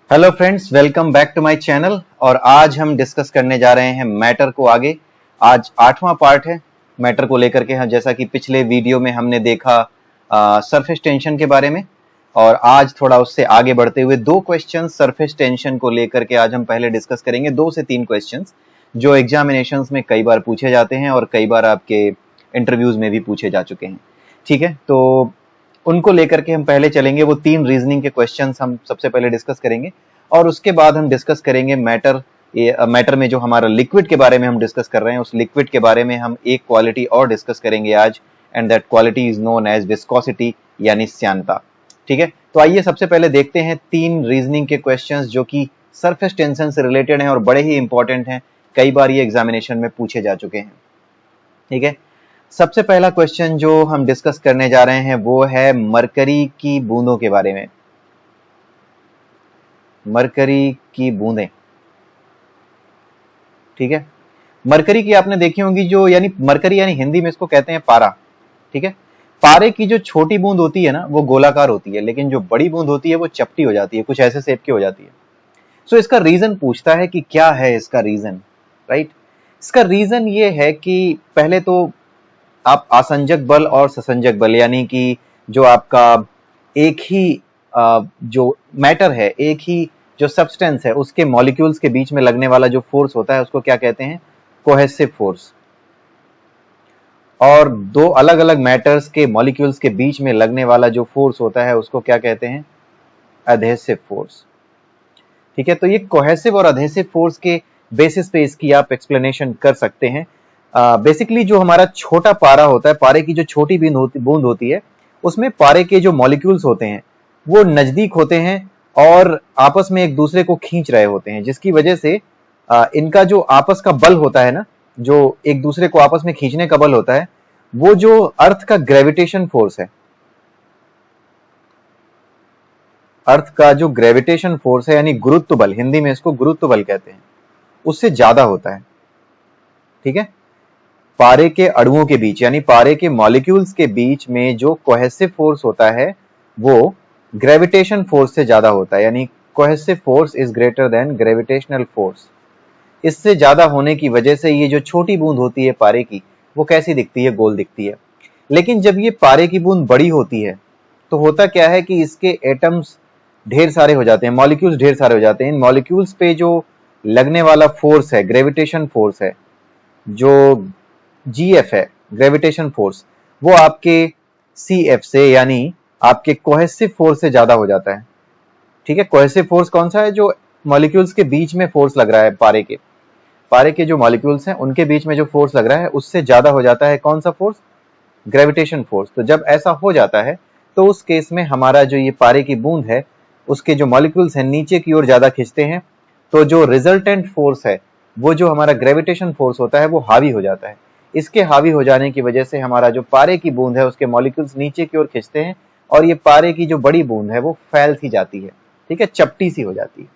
Hello friends, welcome back to my channel. और आज हम डिस्कस करने जा रहे हैं मैटर को आगे। आज 8वां पार्ट है मैटर को लेकर के। जैसा कि पिछले वीडियो में हमने देखा सरफेस टेंशन के बारे में, और आज थोड़ा उससे आगे बढ़ते हुए दो क्वेश्चन सरफेस टेंशन को लेकर के आज हम पहले डिस्कस करेंगे। 2 से 3 क्वेश्चंस जो एग्जामिनेशंस में कई बार पूछे जाते हैं और कई बार आपके इंटरव्यूज में भी पूछे जा चुके हैं। ठीक है, तो उनको लेकर के हम पहले चलेंगे। वो 3 रीजनिंग के क्वेश्चंस हम सबसे पहले डिस्कस करेंगे और उसके बाद हम डिस्कस करेंगे मैटर में जो हमारा लिक्विड के बारे में हम डिस्कस कर रहे हैं, उस लिक्विड के बारे में हम एक क्वालिटी और डिस्कस करेंगे आज, and that quality is known as viscosity यानी श्यानता। ठीक है, तो आइए सबसे पहले देखते हैं 3 रीजनिंग के क्वेश्चंस जो कि सरफेस टेंशन से रिलेटेड हैं और बड़े ही इंपॉर्टेंट हैं। कई बार ये एग्जामिनेशन में पूछे जा चुके हैं। ठीक है, सबसे पहला क्वेश्चन जो हम डिस्कस करने जा रहे हैं वो है मरकरी की बूंदों के बारे में। मरकरी की बूंदें, ठीक है। मरकरी की आपने देखी होंगी, जो यानी मरकरी यानी हिंदी में इसको कहते हैं पारा। ठीक है, पारे की जो छोटी बूंद होती है ना वो गोलाकार होती है, लेकिन जो बड़ी बूंद होती है वो चपटी हो जाती है, कुछ ऐसे शेप की हो जाती है। सो इसका रीजन पूछता है कि क्या है इसका रीजन, राइट। इसका रीजन ये है कि पहले तो आप आसंजक बल और ससंजक बल, यानी कि जो आपका एक ही जो मैटर है, एक ही जो सब्सटेंस है, उसके मॉलिक्यूल्स के बीच में लगने वाला जो फोर्स होता है उसको क्या कहते हैं? Cohesive force. और दो अलग अलग मैटर्स के मॉलिक्यूल्स के बीच में लगने वाला जो फोर्स होता है उसको क्या कहते हैं? Adhesive force. ठीक है, तो ये कोहेसिव और एडहेसिव फोर्स के बेसिस पे इसकी आप एक्सप्लेनेशन कर सकते हैं। बेसिकली जो हमारा छोटा पारा होता है, पारे की जो छोटी बूंद होती है, उसमें पारे के जो मॉलिक्यूल्स होते हैं वो नजदीक होते हैं और आपस में एक दूसरे को खींच रहे होते हैं, जिसकी वजह से इनका जो आपस का बल होता है ना, जो एक दूसरे को आपस में खींचने का बल होता है, वो जो अर्थ का ग्रेविटेशन फोर्स है, अर्थ का जो ग्रेविटेशन फोर्स है यानी गुरुत्व बल, हिंदी में इसको गुरुत्व बल कहते हैं, उससे ज्यादा होता है। ठीक है, पारे के अणुओं के बीच यानी पारे के मॉलिक्यूल्स के बीच में जो कोहेसिव फोर्स होता है वो ग्रेविटेशन फोर्स से ज्यादा होता है, यानी cohesive force is greater than gravitational force. इससे ज्यादा होने की वजह से ये जो छोटी बूंद होती है पारे की, वो कैसी दिखती है? गोल दिखती है। लेकिन जब ये पारे की बूंद बड़ी होती है तो होता क्या है कि इसके एटम्स ढेर सारे हो जाते हैं, मॉलिक्यूल्स ढेर सारे हो जाते हैं। इन मॉलिक्यूल्स पे जो लगने वाला फोर्स है, ग्रेविटेशन फोर्स है, जो जीएफ है, ग्रेविटेशन फोर्स, वो आपके सीएफ से यानी आपके कोहेसिव फोर्स से ज्यादा हो जाता है। ठीक है, कोहेसिव फोर्स कौन सा है? जो मॉलिक्यूल्स के बीच में फोर्स लग रहा है, पारे के जो मॉलिक्यूल्स हैं उनके बीच में जो फोर्स लग रहा है उससे ज्यादा हो जाता है। कौन सा फोर्स? Gravitation force. तो जब ऐसा हो जाता है तो उस केस में हमारा जो ये पारे की बूंद है, उसके जो मॉलिक्यूल्स हैं नीचे की ओर ज्यादा खींचते हैं, तो जो रिजल्टेंट फोर्स है, वो जो हमारा ग्रेविटेशन फोर्स होता है वो हावी हो जाता है। इसके हावी हो जाने की वजह से हमारा जो पारे की बूंद है उसके मॉलिक्यूल्स नीचे की ओर खींचते हैं और ये पारे की जो बड़ी बूंद है वो फैल सी जाती है। ठीक है, चपटी सी हो जाती है।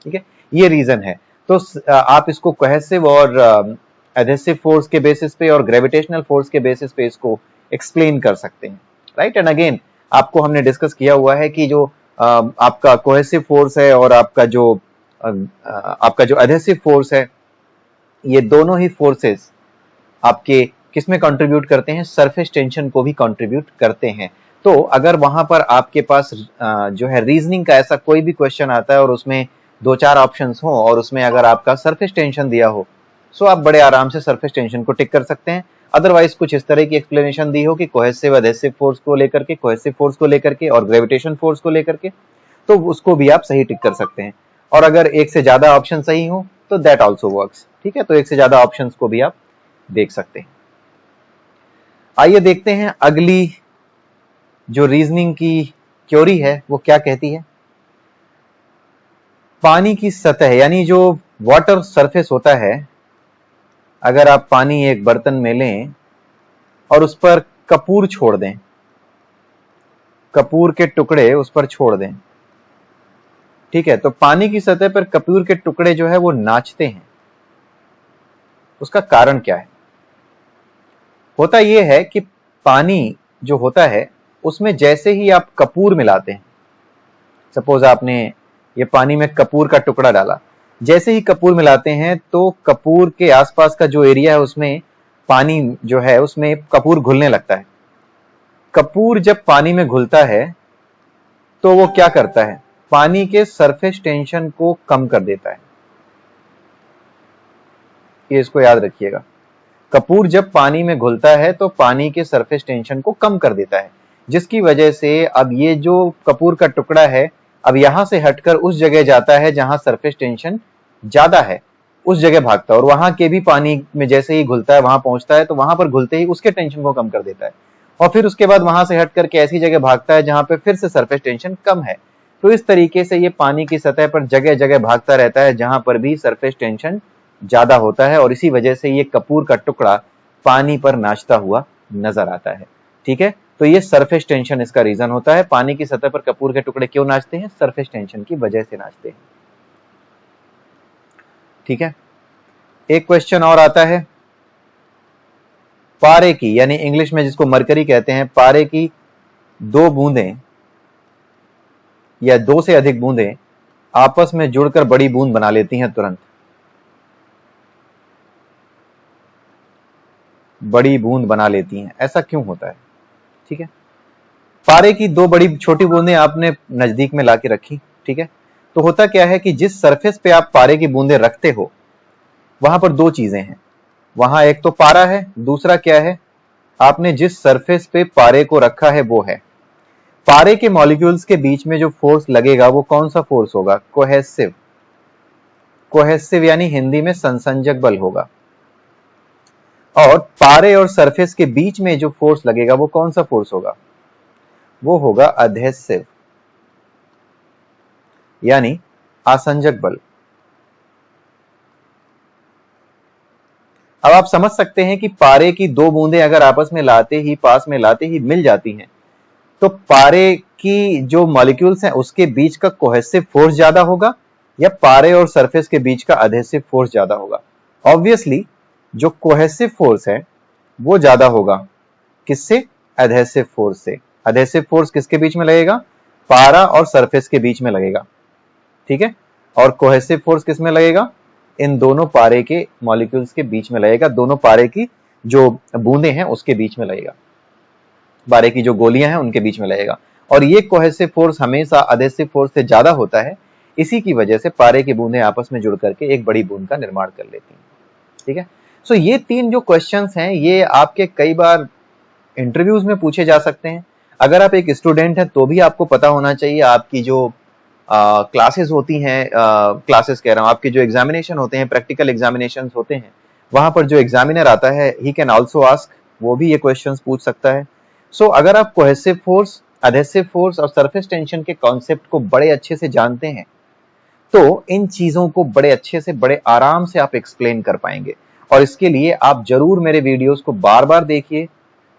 ठीक है, ये रीजन है। तो आप इसको कोहेसिव और एडहेसिव फोर्स के बेसिस पे और ग्रेविटेशनल फोर्स के बेसिस पे इसको एक्सप्लेन कर सकते हैं, राइट। एंड अगेन आपको हमने डिस्कस किया हुआ है कि जो आपका कोहेसिव फोर्स है और आपका जो एडहेसिव फोर्स है, ये दोनों ही फोर्सेस आपके किसमें कंट्रीब्यूट करते हैं? सरफेस टेंशन को भी कंट्रीब्यूट करते हैं। तो अगर वहां पर आपके पास जो है रीजनिंग का ऐसा कोई भी क्वेश्चन आता है और उसमें 2-4 ऑप्शंस हो और उसमें अगर आपका सरफेस टेंशन दिया हो, सो आप बड़े आराम से सरफेस टेंशन को टिक कर सकते हैं। अदरवाइज कुछ इस तरह की एक्सप्लेनेशन दी हो कि कोहेसिव एडहेसिव फोर्स को लेकर के, कोहेसिव फोर्स को लेकर के और ग्रेविटेशन फोर्स को लेकर के, तो उसको भी आप सही टिक कर सकते हैं। और अगर एक से ज्यादा ऑप्शन सही हो तो दैट आल्सो वर्क्स। ठीक है, तो एक से ज्यादा ऑप्शंस को भी आप देख सकते हैं। आइए देखते हैं अगली जो रीजनिंग की क्योरी है वो क्या कहती है। पानी की सतह यानी जो वाटर सरफेस होता है, अगर आप पानी एक बर्तन में लें और उस पर कपूर छोड़ दें, कपूर के टुकड़े उस पर छोड़ दें, ठीक है, तो पानी की सतह पर कपूर के टुकड़े जो है वो नाचते हैं। उसका कारण क्या है? होता यह है कि पानी जो होता है उसमें जैसे ही आप कपूर मिलाते हैं, सपोज आपने ये पानी में कपूर का टुकड़ा डाला, जैसे ही कपूर मिलाते हैं तो कपूर के आसपास का जो एरिया है उसमें पानी जो है उसमें कपूर घुलने लगता है। कपूर जब पानी में घुलता है तो वो क्या करता है, पानी के सरफेस टेंशन को कम कर देता है। ये इसको याद रखिएगा, कपूर जब पानी में घुलता है तो पानी के सरफेस टेंशन को कम कर देता है, जिसकी वजह से अब ये जो कपूर का टुकड़ा है अब यहां से हटकर उस जगह जाता है जहां सरफेस टेंशन ज्यादा है, उस जगह भागता है और वहां के भी पानी में जैसे ही घुलता है वहां पहुंचता है तो वहां पर घुलते ही उसके टेंशन को कम कर देता है और फिर उसके बाद वहां से हट करके ऐसी जगह भागता है जहां पे फिर से सरफेस टेंशन कम है। तो इस तरीके से ये पानी की सतह पर जगह जगह भागता रहता है जहां पर भी सरफेस टेंशन ज्यादा होता है और इसी वजह से ये कपूर का टुकड़ा पानी पर नाचता हुआ नजर आता है। ठीक है, तो ये सरफेस टेंशन इसका रीजन होता है। पानी की सतह पर कपूर के टुकड़े क्यों नाचते हैं, सरफेस टेंशन की वजह से नाचते हैं। ठीक है, एक क्वेश्चन और आता है, पारे की यानी इंग्लिश में जिसको मरकरी कहते हैं, पारे की दो बूंदें या दो से अधिक बूंदें आपस में जुड़कर बड़ी बूंद बना लेती हैं तुरंत। बड़ी बूंद बना लेती हैं, ऐसा क्यों होता है? ठीक है, पारे की दो बड़ी छोटी बूंदें आपने नजदीक में लाके रखी। ठीक है, तो होता क्या है कि जिस सरफेस पे आप पारे की बूंदें रखते हो वहां पर दो चीजें हैं, वहां एक तो पारा है, दूसरा क्या है, आपने जिस सरफेस पे पारे को रखा है वो है। पारे के मॉलिक्यूल्स के बीच में जो फोर्स लगेगा वो कौन सा फोर्स होगा, कोहेसिव। कोहेसिव यानी हिंदी में संसंजक बल होगा। और पारे और सरफेस के बीच में जो फोर्स लगेगा वो कौन सा फोर्स होगा, वो होगा अधेसिव यानी आसंजक बल। अब आप समझ सकते हैं कि पारे की दो बूंदें अगर आपस में लाते ही पास में लाते ही मिल जाती हैं तो पारे की जो मॉलिक्यूल्स हैं उसके बीच का कोहेसिव फोर्स ज्यादा होगा या पारे और सरफेस के बीच का अधेसिव फोर्स ज्यादा होगा। ऑब्वियसली जो कोहेसिव फोर्स है वो ज्यादा होगा, किससे, अधेसिव फोर्स से। अधेसिव फोर्स किसके बीच में लगेगा, पारा और सरफेस के बीच में लगेगा। ठीक है, और कोहेसिव फोर्स किस में लगेगा, इन दोनों पारे के मॉलिक्यूल्स के बीच में लगेगा, दोनों पारे की जो बूंदें हैं उसके बीच में लगेगा, पारे की जो गोलियां हैं उनके बीच में लगेगा। और ये कोहेसिव फोर्स हमेशा अधेसिव फोर्स से ज्यादा होता है, इसी की वजह से पारे की बूंदें आपस में जुड़ करके एक बड़ी बूंद का निर्माण कर लेती हैं। ठीक है, सो ये तीन जो क्वेश्चंस हैं ये आपके कई बार इंटरव्यूज में पूछे जा सकते हैं। अगर आप एक स्टूडेंट हैं तो भी आपको पता होना चाहिए, आपकी जो क्लासेस होती हैं, क्लासेस कह रहा हूं, आपके जो एग्जामिनेशन होते हैं, प्रैक्टिकल एग्जामिनेशंस होते हैं, वहां पर जो एग्जामिनर आता है ही कैन आल्सो आस्क, वो भी ये क्वेश्चंस पूछ सकता है। सो अगर आप कोहेसिव फोर्स, अधेसिव फोर्स और सरफेस टेंशन के कॉन्सेप्ट को बड़े अच्छे से जानते हैं तो इन चीजों को बड़े अच्छे से बड़े आराम से आप एक्सप्लेन कर पाएंगे। और इसके लिए आप जरूर मेरे वीडियोस को बार बार देखिए,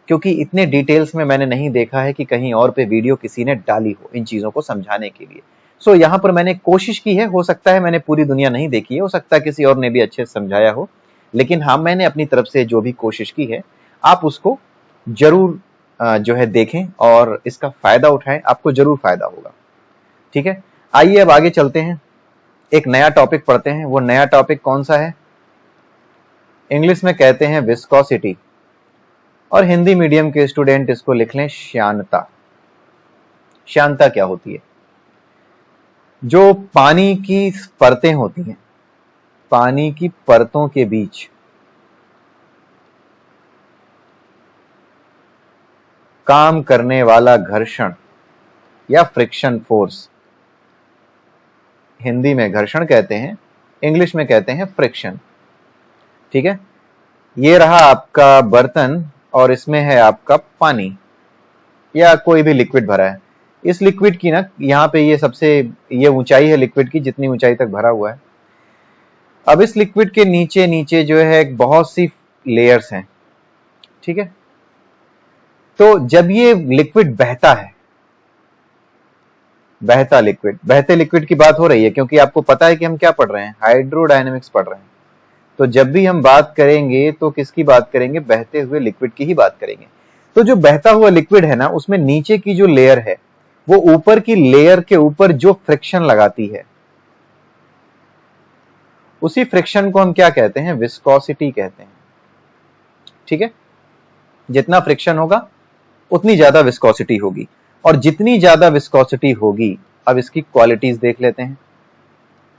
क्योंकि इतने डिटेल्स में मैंने नहीं देखा है कि कहीं और पे वीडियो किसी ने डाली हो इन चीजों को समझाने के लिए। सो यहां पर मैंने कोशिश की है, हो सकता है मैंने पूरी दुनिया नहीं देखी है, हो सकता है किसी और ने भी अच्छे से समझाया हो, लेकिन हाँ मैंने अपनी तरफ से जो भी कोशिश की है आप उसको जरूर जो है देखें और इसका फायदा उठाएं, आपको जरूर फायदा होगा। ठीक है, आइए अब आगे चलते हैं, एक नया टॉपिक पढ़ते हैं। वो नया टॉपिक कौन सा है, इंग्लिश में कहते हैं विस्कोसिटी और हिंदी मीडियम के स्टूडेंट इसको लिख लें श्यानता। श्यानता क्या होती है, जो पानी की परतें होती हैं, पानी की परतों के बीच काम करने वाला घर्षण या फ्रिक्शन फोर्स, हिंदी में घर्षण कहते हैं, इंग्लिश में कहते हैं फ्रिक्शन। ठीक है, ये रहा आपका बर्तन और इसमें है आपका पानी या कोई भी लिक्विड भरा है। इस लिक्विड की ना यहाँ पे ये सबसे ये ऊंचाई है लिक्विड की, जितनी ऊंचाई तक भरा हुआ है। अब इस लिक्विड के नीचे नीचे जो है बहुत सी लेयर्स हैं। ठीक है, तो जब ये लिक्विड बहता है, बहता लिक्विड, बहते लिक्विड की बात हो रही है क्योंकि आपको पता है कि हम क्या पढ़ रहे हैं, हाइड्रोडायनेमिक्स पढ़ रहे हैं। तो जब भी हम बात करेंगे तो किसकी बात करेंगे, बहते हुए लिक्विड की ही बात करेंगे। तो जो बहता हुआ लिक्विड है ना, उसमें नीचे की जो लेयर है वो ऊपर की लेयर के ऊपर जो फ्रिक्शन लगाती है उसी फ्रिक्शन को हम क्या कहते हैं, विस्कोसिटी कहते हैं। ठीक है, जितना फ्रिक्शन होगा उतनी ज्यादा विस्कोसिटी होगी, और जितनी ज्यादा विस्कोसिटी होगी, अब इसकी क्वालिटीज देख लेते हैं,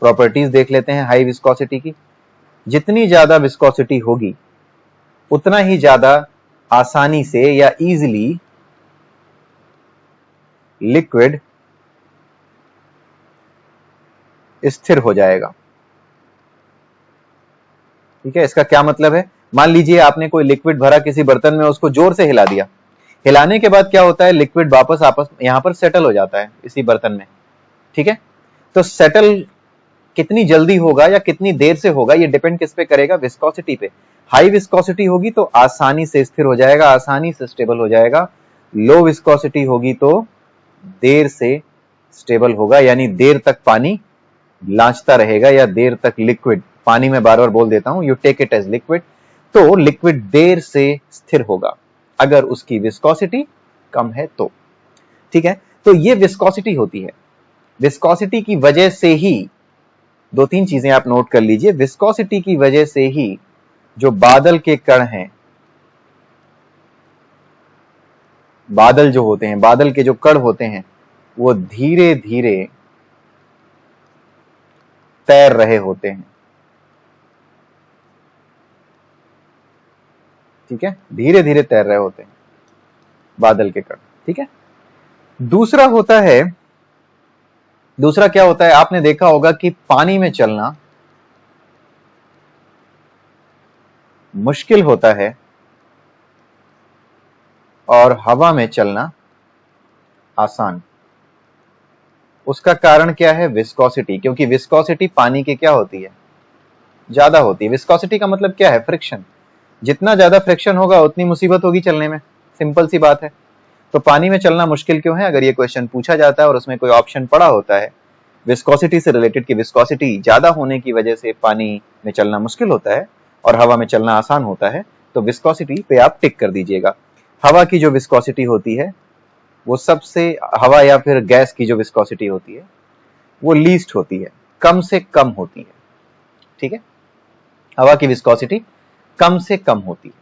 प्रॉपर्टीज देख लेते हैं हाई विस्कोसिटी की। जितनी ज्यादा विस्कोसिटी होगी उतना ही ज्यादा आसानी से या इजीली लिक्विड स्थिर हो जाएगा। ठीक है, इसका क्या मतलब है, मान लीजिए आपने कोई लिक्विड भरा किसी बर्तन में, उसको जोर से हिला दिया, हिलाने के बाद क्या होता है, लिक्विड वापस आपस यहां पर सेटल हो जाता है इसी बर्तन में। ठीक है, तो सेटल कितनी जल्दी होगा या कितनी देर से होगा, ये डिपेंड किस पे करेगा, विस्कोसिटी पे। हाई विस्कोसिटी होगी तो आसानी से स्थिर हो जाएगा, आसानी से स्टेबल हो जाएगा। लो विस्कोसिटी होगी तो देर से स्टेबल होगा, यानी देर तक पानी लांचता रहेगा, या देर तक लिक्विड, पानी में बार बार बोल देता हूं, you take it as liquid, तो लिक्विड देर से स्थिर होगा अगर उसकी विस्कोसिटी कम है तो। ठीक है, तो ये विस्कोसिटी होती है। विस्कोसिटी की वजह से ही दो तीन चीजें आप नोट कर लीजिए, विस्कोसिटी की वजह से ही जो बादल के कण हैं, बादल जो होते हैं, बादल के जो कण होते हैं, वो धीरे धीरे तैर रहे होते हैं। ठीक है, धीरे धीरे तैर रहे होते हैं बादल के कण। ठीक है, दूसरा क्या होता है, आपने देखा होगा कि पानी में चलना मुश्किल होता है और हवा में चलना आसान। उसका कारण क्या है, विस्कोसिटी, क्योंकि विस्कोसिटी पानी की क्या होती है, ज्यादा होती है। विस्कोसिटी का मतलब क्या है, फ्रिक्शन। जितना ज्यादा फ्रिक्शन होगा उतनी मुसीबत होगी चलने में, सिंपल सी बात है। तो पानी में चलना मुश्किल क्यों है, अगर ये क्वेश्चन पूछा जाता है और उसमें कोई ऑप्शन पड़ा होता है विस्कोसिटी से रिलेटेड, की विस्कोसिटी ज्यादा होने की वजह से पानी में चलना मुश्किल होता है और हवा में चलना आसान होता है, तो विस्कोसिटी पे आप टिक कर दीजिएगा। हवा की जो विस्कोसिटी होती है वो सबसे, हवा या फिर गैस की जो विस्कोसिटी होती है वो लीस्ट होती है, कम से कम होती है। ठीक है, हवा की विस्कोसिटी कम से कम होती है।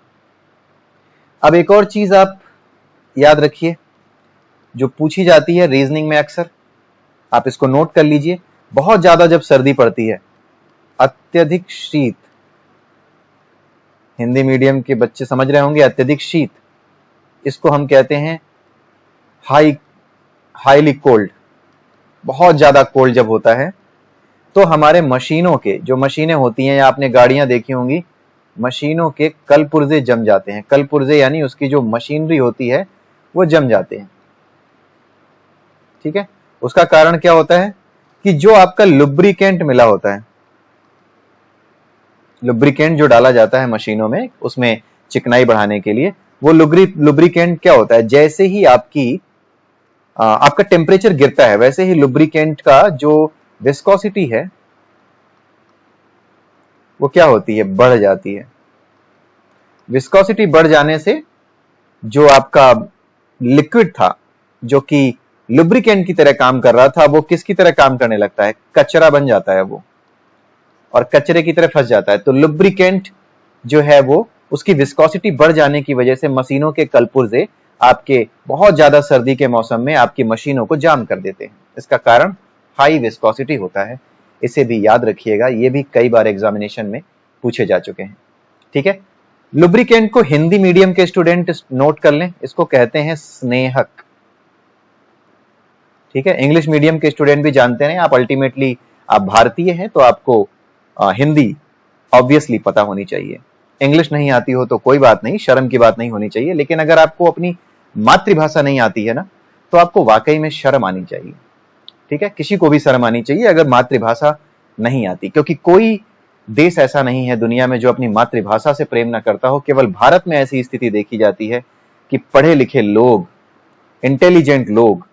अब एक और चीज आप याद रखिए जो पूछी जाती है रीजनिंग में अक्सर, आप इसको नोट कर लीजिए। बहुत ज्यादा जब सर्दी पड़ती है, अत्यधिक शीत, हिंदी मीडियम के बच्चे समझ रहे होंगे, अत्यधिक शीत, इसको हम कहते हैं हाईली कोल्ड। बहुत ज्यादा कोल्ड जब होता है तो हमारे मशीनों के, जो मशीनें होती हैं या आपने गाड़ियां देखी होंगी, मशीनों के कलपुर्जे जम जाते हैं। कलपुर्जे यानी उसकी जो मशीनरी होती है वो जम जाते हैं। ठीक है, उसका कारण क्या होता है कि जो आपका लुब्रिकेंट मिला होता है, लुब्रिकेंट जो डाला जाता है मशीनों में उसमें चिकनाई बढ़ाने के लिए, वो लुब्रिकेंट क्या होता है, जैसे ही आपका टेम्परेचर गिरता है वैसे ही लुब्रिकेंट का जो विस्कोसिटी है वो क्या होती है, बढ़ जाती है। विस्कोसिटी बढ़ जाने से जो आपका लिक्विड था, जो कि लुब्रिकेंट की तरह काम कर रहा था, वो किसकी तरह काम करने लगता है, कचरा बन जाता है वो, और कचरे की तरह फंस जाता है। तो लुब्रिकेंट जो है वो, उसकी विस्कोसिटी बढ़ जाने की वजह से मशीनों के कलपुर्जे आपके बहुत ज्यादा सर्दी के मौसम में आपकी मशीनों को जाम कर देते हैं। इसका कारण हाई विस्कोसिटी होता है। इसे भी याद रखिएगा, ये भी कई बार एग्जामिनेशन में पूछे जा चुके हैं। ठीक है, लुब्रिकेंट को हिंदी मीडियम के स्टूडेंट नोट कर लें, इसको कहते हैं स्नेहक। ठीक है, इंग्लिश मीडियम के स्टूडेंट भी जानते हैं, आप अल्टीमेटली आप भारतीय हैं तो आपको हिंदी ऑब्वियसली पता होनी चाहिए। इंग्लिश नहीं आती हो तो कोई बात नहीं, शर्म की बात नहीं होनी चाहिए, लेकिन अगर आपको अपनी मातृभाषा नहीं आती है ना, तो आपको वाकई में शर्म आनी चाहिए। ठीक है, किसी को भी शर्म आनी चाहिए अगर मातृभाषा नहीं आती, क्योंकि कोई देश ऐसा नहीं है दुनिया में जो अपनी मातृभाषा से प्रेम न करता हो। केवल भारत में ऐसी स्थिति देखी जाती है कि पढ़े लिखे लोग, इंटेलिजेंट लोग,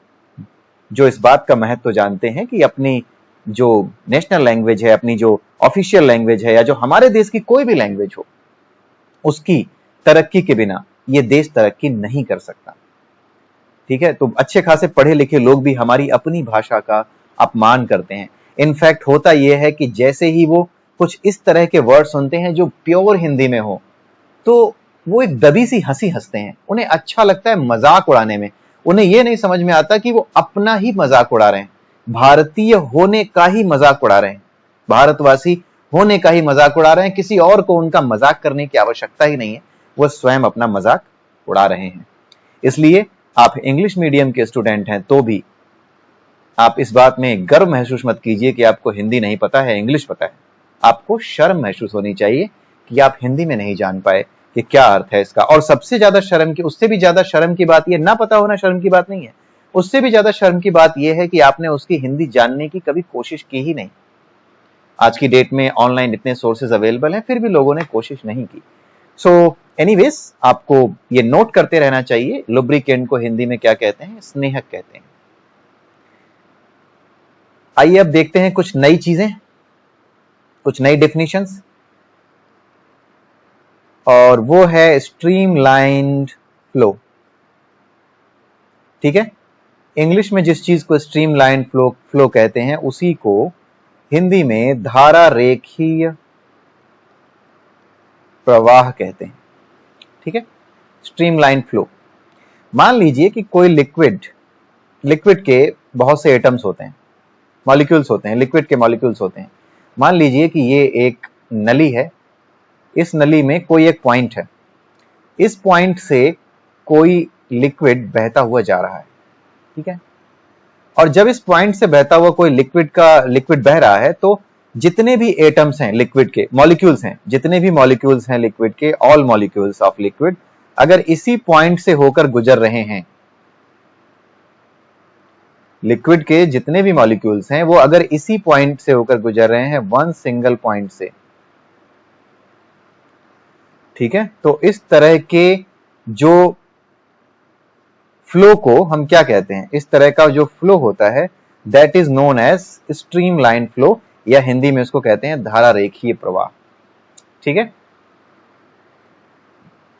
जो इस बात का महत्व जानते हैं कि अपनी जो नेशनल लैंग्वेज है, अपनी जो ऑफिशियल लैंग्वेज है, या जो हमारे देश की कोई भी लैंग्वेज हो, उसकी तरक्की के बिना ये देश तरक्की नहीं कर सकता। ठीक है, तो अच्छे खासे पढ़े लिखे लोग भी हमारी अपनी भाषा का अपमान करते हैं। इनफैक्ट होता यह है कि जैसे ही वो कुछ इस तरह के वर्ड सुनते हैं जो प्योर हिंदी में हो, तो वो एक दबी सी हंसी हंसते हैं। उन्हें अच्छा लगता है मजाक उड़ाने में। उन्हें यह नहीं समझ में आता कि वो अपना ही मजाक उड़ा रहे हैं, भारतीय होने का ही मजाक उड़ा रहे हैं, भारतवासी होने का ही मजाक उड़ा रहे हैं। किसी और को उनका मजाक करने की आवश्यकता ही नहीं है, वो स्वयं अपना मजाक उड़ा रहे हैं। इसलिए आप इंग्लिश मीडियम के स्टूडेंट हैं तो भी आप इस बात में गर्व महसूस मत कीजिए कि आपको हिंदी नहीं पता है, इंग्लिश पता है। आपको शर्म महसूस होनी चाहिए कि आप हिंदी में नहीं जान पाए कि क्या अर्थ है इसका। और सबसे ज्यादा शर्म की, उससे भी ज्यादा शर्म की बात यह, ना पता होना शर्म की बात नहीं है, उससे भी ज्यादा शर्म की बात यह है कि आपने उसकी हिंदी जानने की कभी कोशिश की ही नहीं। आज की डेट में ऑनलाइन इतने सोर्सेज अवेलेबल हैं, फिर भी लोगों ने कोशिश नहीं की। सो एनीवेज, आपको ये नोट करते रहना चाहिए, लुब्रिकेंट को हिंदी में क्या कहते हैं? स्नेहक कहते हैं। आइए अब देखते हैं कुछ नई चीजें, कुछ नई डेफिनेशंस, और वो है स्ट्रीमलाइन्ड फ्लो। ठीक है, इंग्लिश में जिस चीज को स्ट्रीमलाइन्ड फ्लो कहते हैं, उसी को हिंदी में धारा रेखीय प्रवाह कहते हैं। ठीक है, स्ट्रीमलाइन फ्लो। मान लीजिए कि कोई लिक्विड के बहुत से एटम्स होते हैं, मॉलिक्यूल्स होते हैं, लिक्विड के मॉलिक्यूल्स होते हैं। मान लीजिए कि ये एक नली है, इस नली में कोई एक पॉइंट है, इस पॉइंट से कोई लिक्विड बहता हुआ जा रहा है। ठीक है, और जब इस पॉइंट से बहता हुआ कोई लिक्विड बह रहा है, तो जितने भी एटम्स हैं लिक्विड के, मॉलिक्यूल्स हैं, जितने भी मॉलिक्यूल्स हैं लिक्विड के, ऑल मॉलिक्यूल्स ऑफ लिक्विड, अगर इसी पॉइंट से होकर गुजर रहे हैं, लिक्विड के जितने भी मॉलिक्यूल्स हैं वो अगर इसी पॉइंट से होकर गुजर रहे हैं, वन सिंगल पॉइंट से, ठीक है, तो इस तरह के जो फ्लो को हम क्या कहते हैं? इस तरह का जो फ्लो होता है, that is known as streamline flow, या हिंदी में उसको कहते हैं धारा रेखीय प्रवाह। ठीक है,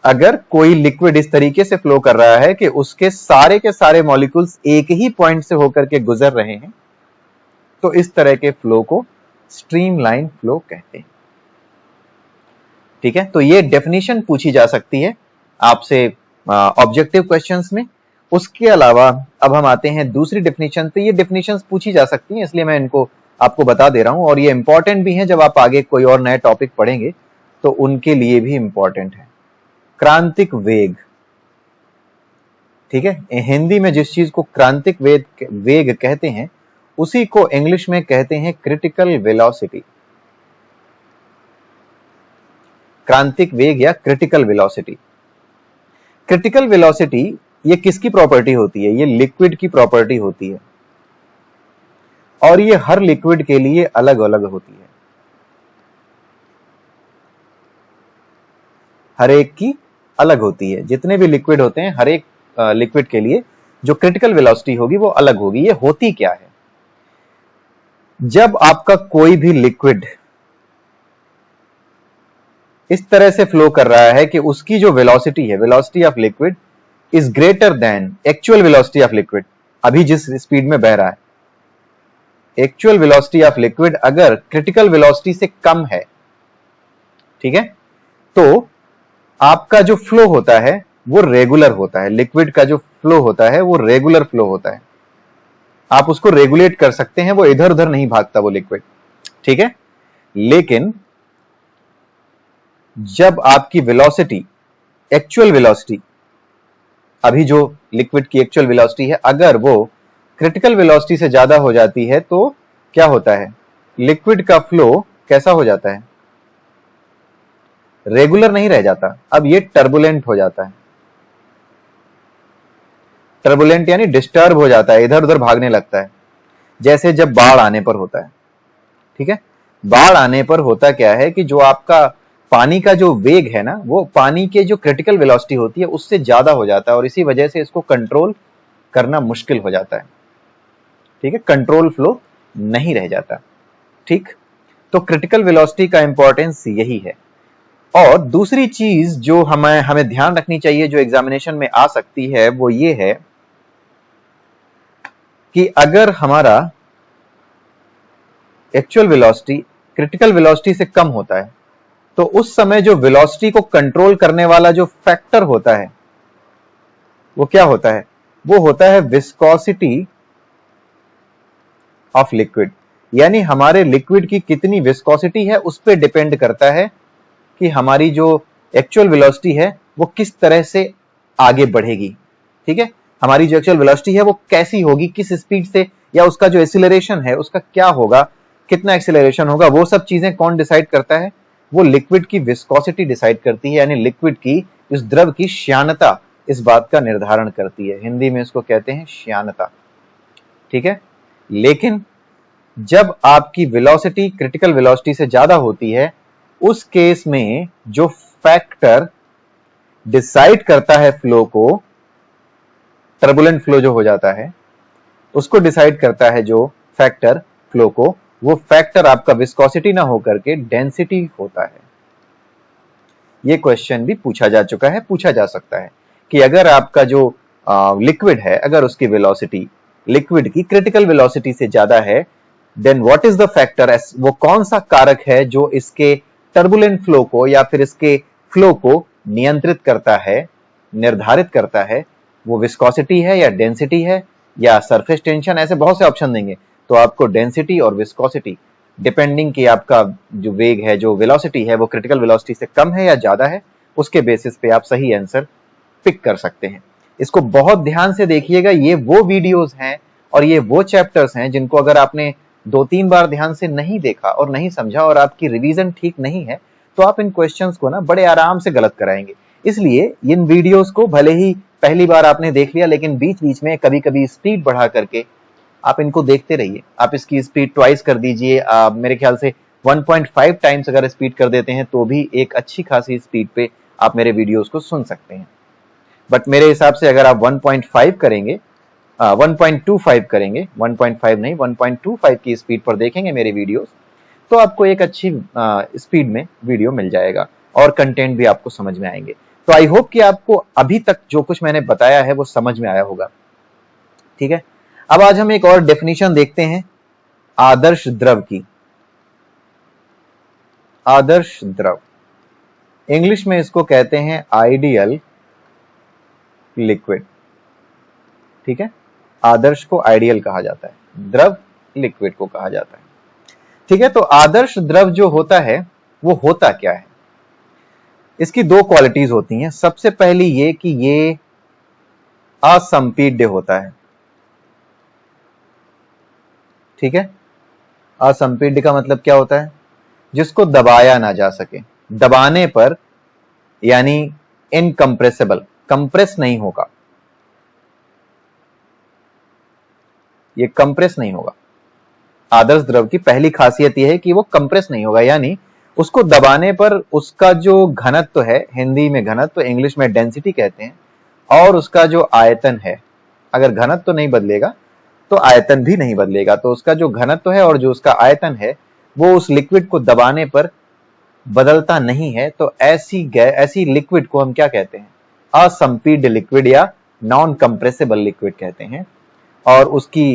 अगर कोई लिक्विड इस तरीके से फ्लो कर रहा है कि उसके सारे के सारे मॉलिक्यूल्स एक ही पॉइंट से होकर के गुजर रहे हैं, तो इस तरह के फ्लो को स्ट्रीमलाइन फ्लो कहते हैं। ठीक है, तो ये डेफिनेशन पूछी जा सकती है आपसे ऑब्जेक्टिव क्वेश्चंस में। उसके अलावा अब हम आते हैं दूसरी डेफिनेशन पे। ये डेफिनेशंस पूछी जा सकती हैं, इसलिए मैं इनको आपको बता दे रहा हूं, और ये इंपॉर्टेंट भी है। जब आप आगे कोई और नए टॉपिक पढ़ेंगे तो उनके लिए भी इंपॉर्टेंट है। क्रांतिक वेग। ठीक है, हिंदी में जिस चीज को क्रांतिक वेग कहते हैं, उसी को इंग्लिश में कहते हैं क्रिटिकल वेलोसिटी। क्रांतिक वेग या क्रिटिकल वेलोसिटी। क्रिटिकल वेलोसिटी ये किसकी प्रॉपर्टी होती है? ये लिक्विड की प्रॉपर्टी होती है, और ये हर लिक्विड के लिए अलग अलग होती है, हर एक की अलग होती है। जितने भी लिक्विड होते हैं, हर एक लिक्विड के लिए जो क्रिटिकल वेलोसिटी होगी वो अलग होगी। ये होती क्या है? जब आपका कोई भी लिक्विड इस तरह से फ्लो कर रहा है कि उसकी जो वेलोसिटी है, velocity of liquid is greater than actual velocity of liquid, अभी जिस स्पीड में बह रहा है, एक्चुअल वेलोसिटी ऑफ लिक्विड अगर क्रिटिकल वेलोसिटी से कम है, ठीक है, तो आपका जो फ्लो होता है वो रेगुलर होता है। लिक्विड का जो फ्लो होता है वो रेगुलर फ्लो होता है, आप उसको रेगुलेट कर सकते हैं, वो इधर उधर नहीं भागता वो लिक्विड। ठीक है, लेकिन जब आपकी वेलोसिटी, एक्चुअल वेलोसिटी, अभी जो लिक्विड की एक्चुअल वेलोसिटी है, अगर वो क्रिटिकल वेलोसिटी से ज्यादा हो जाती है, तो क्या होता है? लिक्विड का फ्लो कैसा हो जाता है? रेगुलर नहीं रह जाता, अब ये टर्बुलेंट हो जाता है। टर्बुलेंट यानी डिस्टर्ब हो जाता है, इधर उधर भागने लगता है, जैसे जब बाढ़ आने पर होता है। ठीक है, बाढ़ आने पर होता क्या है कि जो आपका पानी का जो वेग है ना, वो पानी के जो क्रिटिकल वेलोसिटी होती है उससे ज्यादा हो जाता है, और इसी वजह से इसको कंट्रोल करना मुश्किल हो जाता है। ठीक है, कंट्रोल फ्लो नहीं रह जाता। ठीक, तो क्रिटिकल वेलोसिटी का इंपॉर्टेंस यही है। और दूसरी चीज जो हमें ध्यान रखनी चाहिए, जो एग्जामिनेशन में आ सकती है, वो ये है कि अगर हमारा एक्चुअल वेलोसिटी क्रिटिकल वेलोसिटी से कम होता है, तो उस समय जो वेलोसिटी को कंट्रोल करने वाला जो फैक्टर होता है वो क्या होता है? वो होता है विस्कोसिटी ऑफ लिक्विड। यानी हमारे लिक्विड की कितनी विस्कोसिटी है उस पर डिपेंड करता है कि हमारी जो एक्चुअल वेलोसिटी है वो किस तरह से आगे बढ़ेगी। ठीक है, हमारी जो एक्चुअल वेलोसिटी है वो कैसी होगी, किस स्पीड से, या उसका जो एक्सीलरेशन है उसका क्या होगा, कितना एक्सीलरेशन होगा, वो सब चीजें कौन डिसाइड करता है? वो लिक्विड की विस्कोसिटी डिसाइड करती है, यानी लिक्विड की, इस द्रव की श्यानता इस बात का निर्धारण करती है। हिंदी में इसको कहते हैं श्यानता। ठीक है, लेकिन जब आपकी वेलोसिटी क्रिटिकल वेलोसिटी से ज्यादा होती है, उस केस में जो फैक्टर डिसाइड करता है फ्लो को, टर्बुलेंट फ्लो जो हो जाता है उसको डिसाइड करता है जो फैक्टर फ्लो को, वो फैक्टर आपका विस्कोसिटी ना होकर के डेंसिटी होता है। ये क्वेश्चन भी पूछा जा चुका है, पूछा जा सकता है कि अगर आपका जो लिक्विड है, अगर उसकी वेलोसिटी लिक्विड की क्रिटिकल वेलोसिटी से ज्यादा है, then what is the factor, वो कौन सा कारक है जो इसके टर्बुलेंट फ्लो को या फिर इसके फ्लो को नियंत्रित करता है, निर्धारित करता है? वो विस्कोसिटी है या डेंसिटी है या सरफेस टेंशन? ऐसे बहुत से ऑप्शन देंगे, तो आपको डेंसिटी और विस्कोसिटी डिपेंडिंग कि आपका जो वेग है, जो वेलोसिटी है, वो क्रिटिकल वेलोसिटी से कम है या ज्यादा है, उसके बेसिस पे आप सही आंसर पिक कर सकते हैं। इसको बहुत ध्यान से देखिएगा, ये वो वीडियोस हैं और ये वो चैप्टर्स हैं जिनको अगर आपने 2-3 बार ध्यान से नहीं देखा और नहीं समझा और आपकी रिवीजन ठीक नहीं है, तो आप इन क्वेश्चंस को ना बड़े आराम से गलत कराएंगे। इसलिए इन वीडियोस को भले ही पहली बार आपने देख लिया, लेकिन बीच बीच में कभी कभी स्पीड बढ़ा करके आप इनको देखते रहिए। आप इसकी स्पीड ट्वाइस कर दीजिए, मेरे ख्याल से 1.5 टाइम्स अगर स्पीड कर देते हैं तो भी एक अच्छी खासी स्पीड पे आप मेरे वीडियोस को सुन सकते हैं। बट मेरे हिसाब से अगर आप 1.5 करेंगे, 1.25 करेंगे, 1.5 नहीं 1.25 की स्पीड पर देखेंगे मेरे वीडियोस, तो आपको एक अच्छी स्पीड में वीडियो मिल जाएगा और कंटेंट भी आपको समझ में आएंगे। तो आई होप कि आपको अभी तक जो कुछ मैंने बताया है वो समझ में आया होगा। ठीक है, अब आज हम एक और डेफिनेशन देखते हैं आदर्श द्रव की। आदर्श द्रव, इंग्लिश में इसको कहते हैं आइडियल लिक्विड। ठीक है, आदर्श को आइडियल कहा जाता है, द्रव लिक्विड को कहा जाता है। ठीक है, तो आदर्श द्रव जो होता है वो होता क्या है? इसकी दो क्वालिटीज होती हैं। सबसे पहली ये कि ये असंपीड्य होता है। ठीक है, असंपीड्य का मतलब क्या होता है? जिसको दबाया ना जा सके, दबाने पर यानी इनकंप्रेसिबल, कंप्रेस नहीं होगा, ये कंप्रेस नहीं होगा। आदर्श द्रव की पहली खासियत यह है कि वो कंप्रेस नहीं होगा, यानी उसको दबाने पर उसका जो घनत्व है, हिंदी में घनत्व, इंग्लिश में डेंसिटी कहते हैं, और उसका जो आयतन है, अगर घनत्व नहीं बदलेगा तो आयतन भी नहीं बदलेगा। तो उसका जो घनत्व है और जो उसका आयतन है वो उस लिक्विड को दबाने पर बदलता नहीं है। तो ऐसी लिक्विड को हम क्या कहते हैं? असंपीड्य लिक्विड या नॉन कंप्रेसिबल लिक्विड कहते हैं। और उसकी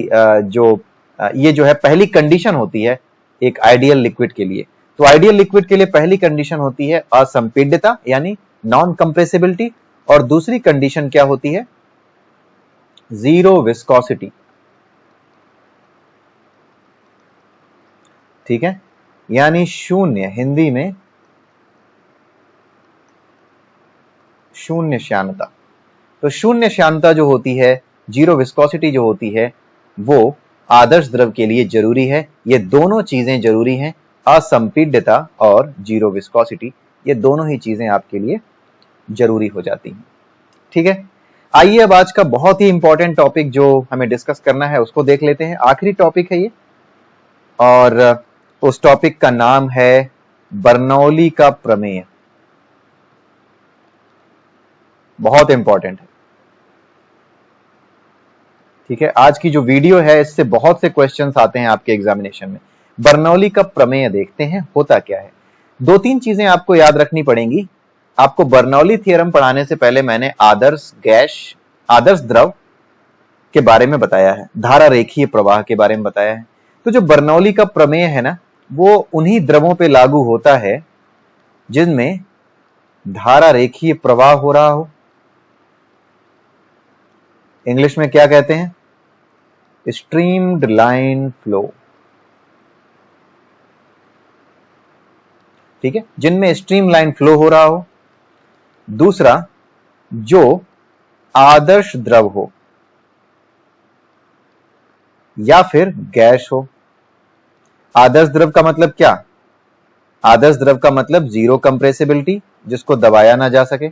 ये जो है पहली कंडीशन होती है एक आइडियल लिक्विड के लिए। तो आइडियल लिक्विड के लिए पहली कंडीशन होती है असंपीड्यता यानी नॉन कंप्रेसिबिलिटी, और दूसरी कंडीशन क्या होती है? Zero viscosity. ठीक है, यानी शून्य, हिंदी में शून्य श्यानता। तो शून्य श्यानता जो होती है, जीरो विस्कोसिटी जो होती है, वो आदर्श द्रव के लिए जरूरी है। ये दोनों चीजें जरूरी हैं, असंपीड्यता और जीरो विस्कोसिटी, ये दोनों ही चीजें आपके लिए जरूरी हो जाती हैं। ठीक है, आइए अब आज का बहुत ही इंपॉर्टेंट टॉपिक जो हमें डिस्कस करना है उसको देख लेते हैं। आखिरी टॉपिक है ये, और उस टॉपिक का नाम है बर्नौली का प्रमेय। बहुत इंपॉर्टेंट है। ठीक है, आज की जो वीडियो है इससे बहुत से क्वेश्चंस आते हैं आपके एग्जामिनेशन में। बर्नौली का प्रमेय देखते हैं होता क्या है। 2-3 चीजें आपको याद रखनी पड़ेंगी। आपको बर्नौली थ्योरम पढ़ाने से पहले मैंने आदर्श द्रव के बारे में बताया है, धारा रेखीय प्रवाह के बारे में बताया है। तो जो बर्नौली का प्रमेय है ना, वो उन्हीं द्रवों पे लागू होता है जिनमें धारा रेखीय प्रवाह हो रहा हो। इंग्लिश में क्या कहते हैं? Streamed line flow. ठीक है, जिनमें स्ट्रीम लाइन फ्लो हो रहा हो। दूसरा, जो आदर्श द्रव हो या फिर गैस हो। आदर्श द्रव का मतलब क्या? आदर्श द्रव का मतलब जीरो कंप्रेसिबिलिटी, जिसको दबाया ना जा सके,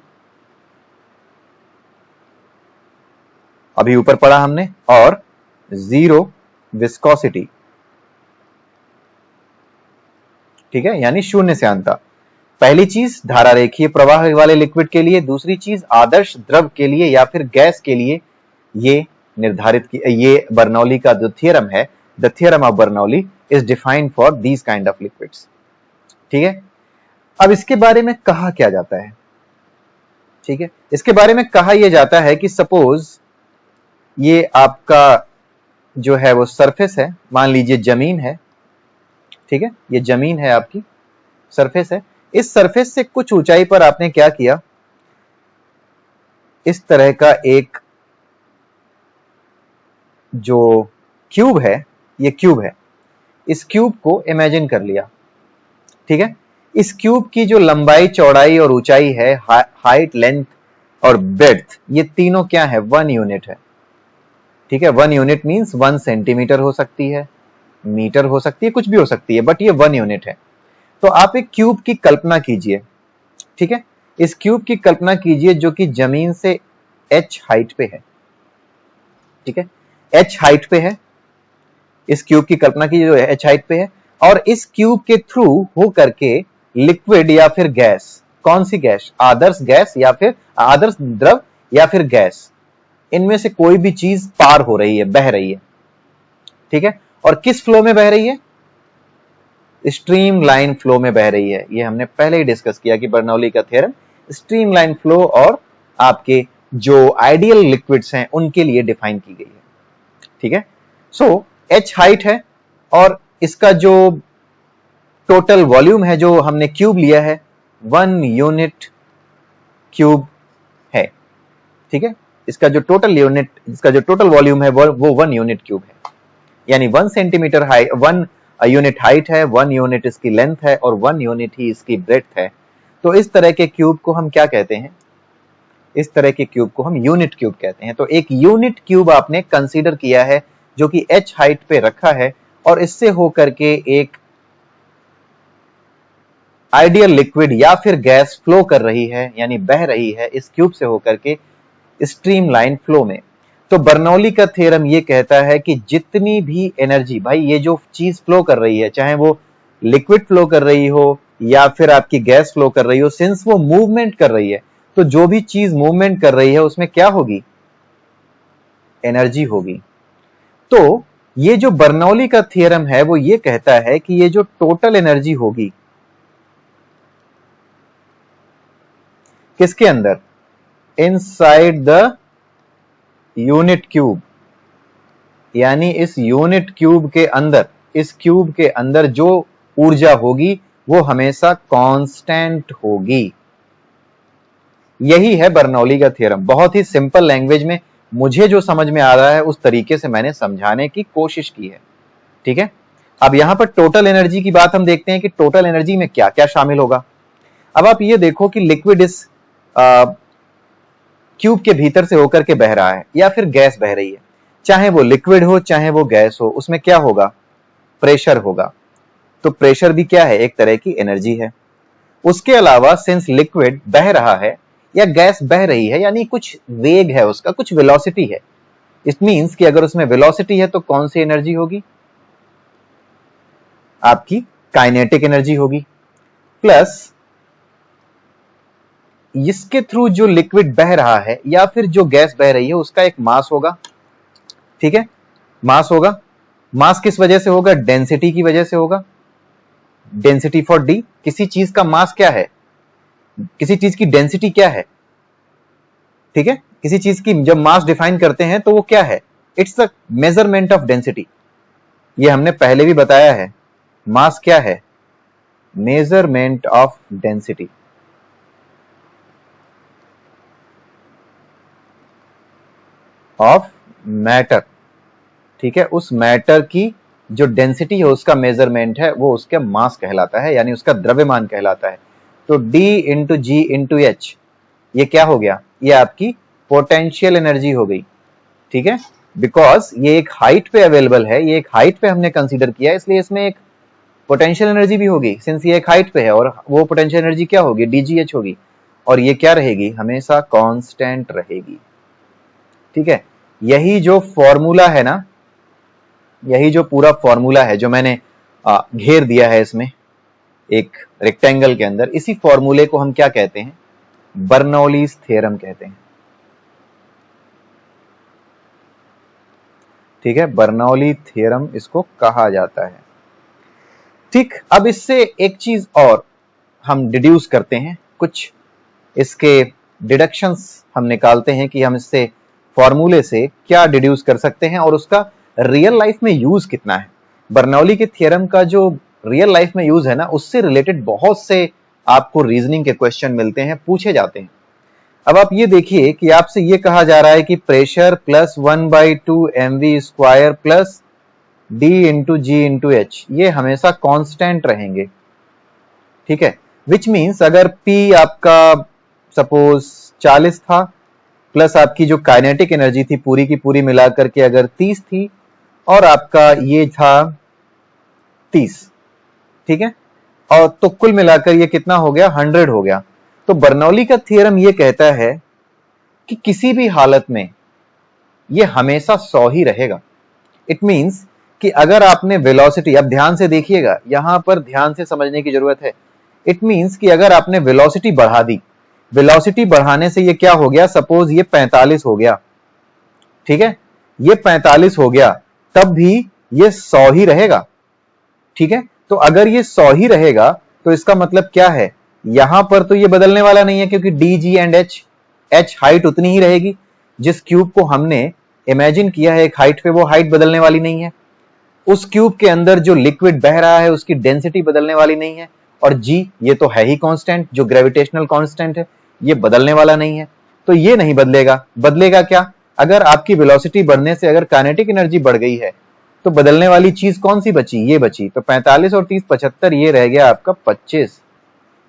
अभी ऊपर पढ़ा हमने, और जीरो विस्कोसिटी। ठीक है, यानी शून्य श्यानता। पहली चीज धारा रेखीय प्रवाह वाले लिक्विड के लिए, दूसरी चीज आदर्श द्रव के लिए या फिर गैस के लिए ये निर्धारित की, ये बर्नौली का जो थियरम है, the theorem of Bernoulli is defined for these kind of liquids. ठीक है, अब इसके बारे में कहा क्या जाता है? ठीक है, इसके बारे में कहा यह जाता है कि सपोज ये आपका जो है वो सरफेस है, मान लीजिए जमीन है। ठीक है, ये जमीन है, आपकी सरफेस है। इस सरफेस से कुछ ऊंचाई पर आपने क्या किया, इस तरह का एक जो क्यूब है, ये क्यूब है, इस क्यूब को इमेजिन कर लिया। ठीक है, इस क्यूब की जो लंबाई, चौड़ाई और ऊंचाई है, हाइट, लेंथ और ब्रेड्थ, ये तीनों क्या है? 1 यूनिट है। ठीक है, 1 यूनिट मींस 1 सेंटीमीटर हो सकती है, मीटर हो सकती है, कुछ भी हो सकती है, बट ये 1 यूनिट है। तो आप एक क्यूब की कल्पना कीजिए। ठीक है, इस क्यूब की कल्पना कीजिए जो कि जमीन से h हाइट पे है। ठीक है, h हाइट पे है, इस क्यूब की कल्पना कीजिए जो h हाइट पे है, और इस क्यूब के थ्रू हो करके लिक्विड या फिर गैस, कौन सी गैस? आदर्श गैस या फिर आदर्श द्रव या फिर गैस, इनमें से कोई भी चीज पार हो रही है, बह रही है। ठीक है, और किस फ्लो में बह रही है? स्ट्रीम लाइन फ्लो में बह रही है। ये हमने पहले ही डिस्कस किया कि बर्नौली का थ्योरम स्ट्रीम लाइन फ्लो और आपके जो आइडियल लिक्विड्स हैं उनके लिए डिफाइन की गई है। ठीक है, सो h हाइट है और इसका जो टोटल वॉल्यूम है जो हमने क्यूब लिया है 1 यूनिट क्यूब है। ठीक है, इसका जो टोटल वॉल्यूम है वो 1 यूनिट क्यूब है, यानी 1 सेंटीमीटर हाइट, 1 यूनिट हाइट है, 1 यूनिट इसकी लेंथ है और 1 यूनिट ही इसकी ब्रेड्थ है। तो इस तरह के क्यूब को हम क्या कहते हैं? इस तरह के क्यूब को हम यूनिट क्यूब कहते हैं। तो एक यूनिट क्यूब आपने कंसीडर किया है जो कि h हाइट पे रखा है और इससे होकर के एक आइडियल लिक्विड या फिर गैस फ्लो कर रही है, यानी बह रही है इस क्यूब से होकर के स्ट्रीम लाइन फ्लो में। तो बर्नौली का थ्योरम ये कहता है कि जितनी भी एनर्जी, भाई ये जो चीज फ्लो कर रही है, चाहे वो लिक्विड फ्लो कर रही हो या फिर आपकी गैस फ्लो कर रही हो, सिंस वो मूवमेंट कर रही है, तो जो भी चीज मूवमेंट कर रही है उसमें क्या होगी? एनर्जी होगी। तो ये जो बर्नौली का थ्योरम है वो ये कहता है कि ये जो टोटल एनर्जी होगी किसके अंदर? इनसाइड द यूनिट क्यूब, यानी इस यूनिट क्यूब के अंदर, इस क्यूब के अंदर जो ऊर्जा होगी वो हमेशा कांस्टेंट होगी। यही है बर्नौली का थ्योरम। बहुत ही सिंपल लैंग्वेज में मुझे जो समझ में आ रहा है उस तरीके से मैंने समझाने की कोशिश की है। ठीक है, अब यहां पर टोटल एनर्जी की बात हम देखते हैं कि टोटल एनर्जी में क्या क्या शामिल होगा। अब आप ये देखो कि लिक्विड इस क्यूब के भीतर से होकर के बह रहा है या फिर गैस बह रही है, चाहे वो लिक्विड हो चाहे वो गैस हो, उसमें क्या होगा? प्रेशर होगा। तो प्रेशर भी क्या है? एक तरह की एनर्जी है। उसके अलावा सिंस लिक्विड बह रहा है या गैस बह रही है, यानी कुछ वेग है, उसका कुछ वेलोसिटी है। इट मींस कि अगर उसमें वेलोसिटी है तो कौन सी एनर्जी होगी? आपकी काइनेटिक एनर्जी होगी, प्लस इसके थ्रू जो लिक्विड बह रहा है या फिर जो गैस बह रही है उसका एक मास होगा। ठीक है, मास होगा। मास किस वजह से होगा? डेंसिटी की वजह से होगा। Density for D. किसी चीज का मास क्या है? किसी चीज की डेंसिटी क्या है? ठीक है, किसी चीज की जब मास डिफाइन करते हैं तो वो क्या है? It's the measurement of density. ये हमने पहले भी बताया है। मास क्या है? Measurement of density. Of matter, ठीक है, उस मैटर की जो डेंसिटी है उसका मेजरमेंट है, वो उसका मास कहलाता है, यानी उसका द्रव्यमान कहलाता है। तो D into g into h, ये क्या हो गया? ये आपकी पोटेंशियल एनर्जी हो गई, ठीक है, बिकॉज ये एक हाइट पे अवेलेबल है, ये एक हाइट पे हमने कंसीडर किया, इसलिए इसमें एक पोटेंशियल एनर्जी भी होगी, सिंस ये एक हाइट पे है, और वो पोटेंशियल एनर्जी क्या होगी? DGH होगी, और ये क्या रहेगी? हमेशा कांस्टेंट रहेगी, ठीक है। यही जो फॉर्मूला है ना, यही जो पूरा फॉर्मूला है जो मैंने घेर दिया है इसमें एक रेक्टेंगल के अंदर, इसी फॉर्मूले को हम क्या कहते हैं? बर्नौलीज थ्योरम कहते हैं, ठीक है, बर्नौली थ्योरम इसको कहा जाता है। ठीक, अब इससे एक चीज और हम डिड्यूस करते हैं, कुछ इसके डिडक्शंस हम निकालते हैं कि हम इससे फॉर्मूले से क्या डिड्यूस कर सकते हैं और उसका रियल लाइफ में यूज कितना है। बर्नौली के थ्योरम का जो रियल लाइफ में यूज है ना, उससे रिलेटेड बहुत से आपको रीजनिंग के क्वेश्चन मिलते हैं, पूछे जाते हैं। अब आप ये देखिए कि आपसे ये कहा जा रहा है कि pressure plus 1/2 mv square plus D into g into h, ये हमेशा कांस्टेंट रहेंगे, ठीक है, विच मीन्स अगर P आपका सपोज 40 था, प्लस आपकी जो काइनेटिक एनर्जी थी पूरी की पूरी मिलाकर के अगर 30 थी, और आपका ये था 30, ठीक है, और तो कुल मिलाकर ये कितना हो गया? 100 हो गया। तो बर्नौली का थ्योरम ये कहता है कि किसी भी हालत में ये हमेशा 100 ही रहेगा। इट मींस कि अगर आपने वेलोसिटी, अब ध्यान से देखिएगा, यहां पर ध्यान से समझने की जरूरत है। इट मींस कि अगर आपने वेलोसिटी बढ़ा दी, वेलोसिटी बढ़ाने से ये क्या हो गया? सपोज ये 45 हो गया, ठीक है, ये 45 हो गया, तब भी ये 100 ही रहेगा, ठीक है। तो अगर ये 100 ही रहेगा तो इसका मतलब क्या है? यहां पर तो ये बदलने वाला नहीं है, क्योंकि D G and H height उतनी ही रहेगी। जिस क्यूब को हमने इमेजिन किया है एक हाइट पे, वो हाइट बदलने वाली नहीं है। उस क्यूब के अंदर जो लिक्विड बह रहा है उसकी डेंसिटी बदलने वाली नहीं है, और जी ये तो है ही कांस्टेंट, जो ग्रेविटेशनल कांस्टेंट है, ये बदलने वाला नहीं है, तो ये नहीं बदलेगा। बदलेगा क्या? अगर आपकी वेलोसिटी बढ़ने से अगर काइनेटिक एनर्जी बढ़ गई है, तो बदलने वाली चीज कौन सी बची? ये बची। तो 45 और 30 75, ये रह गया आपका 25।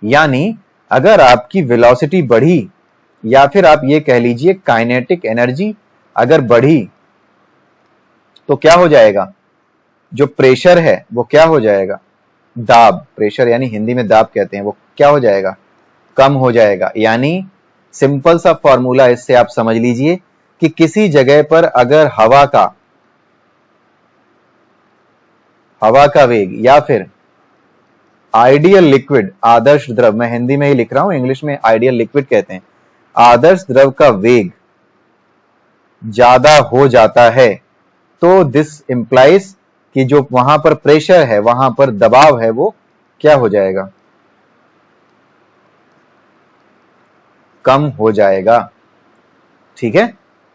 यानी अगर आपकी वेलोसिटी बढ़ी, या फिर आप ये कह लीजिए काइनेटिक एनर्जी अगर बढ़ी, तो क्या हो जाएगा? जो प्रेशर है वो क्या हो जाएगा? दाब, प्रेशर यानी हिंदी में दाब कहते हैं, वो क्या हो जाएगा? कम हो जाएगा। यानी सिंपल सा फॉर्मूला इससे आप समझ लीजिए कि किसी जगह पर अगर हवा का वेग, या फिर आइडियल लिक्विड, आदर्श द्रव, मैं हिंदी में ही लिख रहा हूं, इंग्लिश में आइडियल लिक्विड कहते हैं, आदर्श द्रव का वेग ज्यादा हो जाता है, तो दिस इंप्लाइज कि जो वहां पर प्रेशर है, वहां पर दबाव है, वो क्या हो जाएगा? कम हो जाएगा, ठीक है।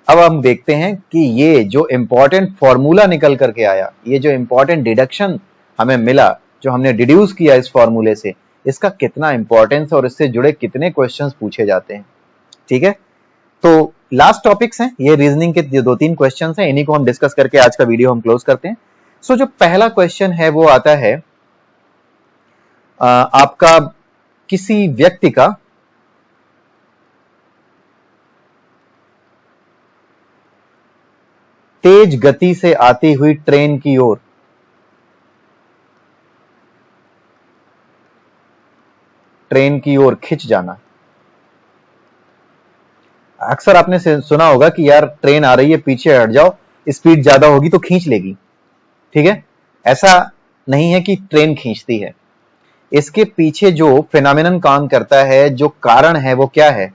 अब हम देखते हैं कि ये जो इंपॉर्टेंट फॉर्मूला निकल करके आया, ये जो इंपॉर्टेंट डिडक्शन हमें मिला, जो हमने डिड्यूस किया इस फॉर्मूले से, इसका कितना इंपॉर्टेंस और इससे जुड़े कितने क्वेश्चंस पूछे जाते हैं, ठीक है। तो लास्ट टॉपिक्स हैं ये, रीजनिंग के जो 2-3 क्वेश्चंस हैं, इन्हीं को हम डिस्कस करके आज का वीडियो हम क्लोज करते हैं। सो जो पहला क्वेश्चन है वो आता है आपका किसी व्यक्ति का तेज गति से आती हुई ट्रेन की ओर खिंच जाना। अक्सर आपने सुना होगा कि यार ट्रेन आ रही है, पीछे हट जाओ, स्पीड ज्यादा होगी तो खींच लेगी, ठीक है। ऐसा नहीं है कि ट्रेन खींचती है, इसके पीछे जो फिनोमिनन काम करता है, जो कारण है, वो क्या है?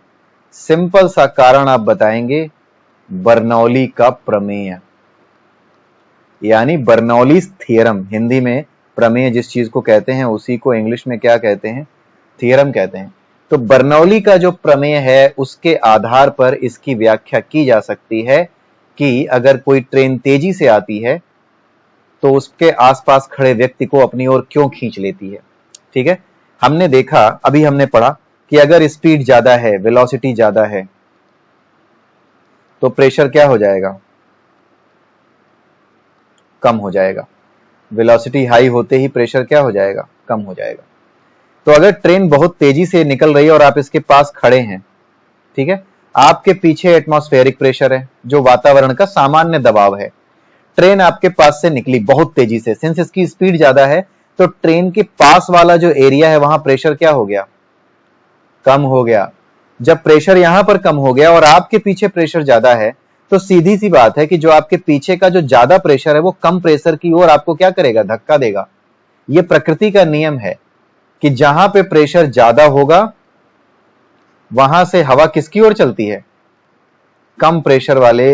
सिंपल सा कारण आप बताएंगे, बर्नौली का प्रमेय, यानी बर्नौलीज थ्योरम। हिंदी में प्रमेय जिस चीज को कहते हैं उसी को इंग्लिश में क्या कहते हैं? थ्योरम कहते हैं। तो बर्नौली का जो प्रमेय है उसके आधार पर इसकी व्याख्या की जा सकती है कि अगर कोई ट्रेन तेजी से आती है तो उसके आसपास खड़े व्यक्ति को अपनी ओर क्यों खींच लेती है। ठीक है, हमने देखा, अभी हमने पढ़ा कि अगर स्पीड ज्यादा है, वेलोसिटी ज्यादा है, तो प्रेशर क्या हो जाएगा, कम हो जाएगा। वेलोसिटी हाई होते ही प्रेशर क्या हो जाएगा, कम हो जाएगा। तो अगर ट्रेन बहुत तेजी से निकल रही है और आप इसके पास खड़े हैं, ठीक है, आपके पीछे एटमॉस्फेरिक प्रेशर है जो वातावरण का सामान्य दबाव है। ट्रेन आपके पास से निकली बहुत तेजी से, सिंस इसकी स्पीड ज्यादा है तो ट्रेन के पास वाला जो एरिया है वहां प्रेशर क्या हो गया, कम हो गया। जब प्रेशर यहां पर कम हो गया और आपके पीछे प्रेशर ज्यादा है, तो सीधी सी बात है कि जो आपके पीछे का जो ज्यादा प्रेशर है वो कम प्रेशर की ओर आपको क्या करेगा, धक्का देगा। ये प्रकृति का नियम है कि जहां पे प्रेशर ज्यादा होगा वहां से हवा किसकी ओर चलती है, कम प्रेशर वाले